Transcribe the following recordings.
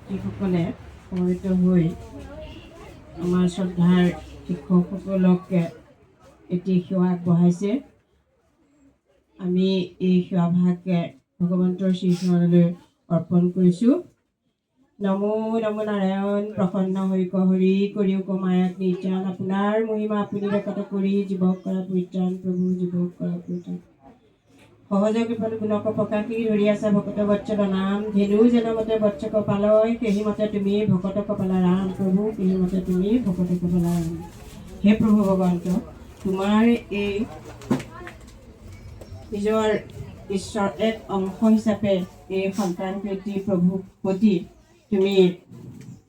ব্যক্তিসকলে সমবেত হৈ আমাৰ শ্ৰদ্ধাৰ শিক্ষকসকলক এটি সেৱা আগবঢ়াইছে। আমি এই সেৱাভাগ ভগৱন্তৰ শ্ৰীচৰণলৈ অৰ্পণ কৰিছোঁ। নমো নমো নাৰায়ণ প্ৰসন্ন হৈ হৰি কৰিও কমায়াক নিত্যান, আপোনাৰ মহিমা আপুনি ব্যকত কৰি জীৱক কৰা পৰিত্ৰাণ, প্ৰভু জীৱক কৰা পৰিত্ৰাণ। সহজ কৃপাল গুণক প্ৰকাশী ধৰি আছা ভকত বৎসল নাম, ধেনু জনমতে বৎসক পালয়, সেই মতে তুমি ভকতক পালা ৰাম, প্ৰভু সেই মতে তুমি ভকতক পালা ৰাম। হে প্ৰভু ভগৱন্ত, তোমাৰ এই নিজৰ ঈশ্বৰ এক অংশ হিচাপে এই সন্তান প্ৰতি প্ৰভু প্ৰতি তুমি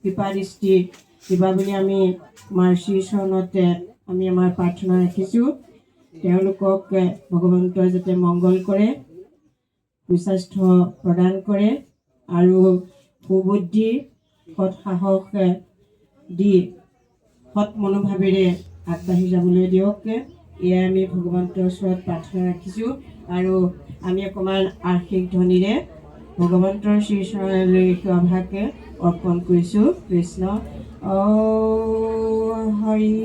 কৃপা দৃষ্টি দিবা বুলি আমি তোমাৰ শ্ৰীচৰণতে আমি আমাৰ প্ৰাৰ্থনা ৰাখিছোঁ। তেওঁলোকক ভগৱন্তই যাতে মংগল কৰে, সুস্বাস্থ্য প্ৰদান কৰে আৰু সুবুদ্ধি সৎ সাহস দি সৎ মনোভাৱেৰে আগবাঢ়ি যাবলৈ দিয়ক। এয়াই আমি ভগৱন্তৰ ওচৰত প্ৰাৰ্থনা ৰাখিছোঁ আৰু আমি অকণমান আৰ্থিক ধ্বনিৰে ভগৱন্তৰ শ্ৰীচৰণলৈ সেৱাভাগ অৰ্পণ কৰিছোঁ। কৃষ্ণ হৰি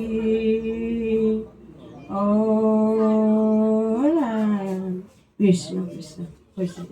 ৰাম কৃষ্ণ কৃষ্ণ হৈছে।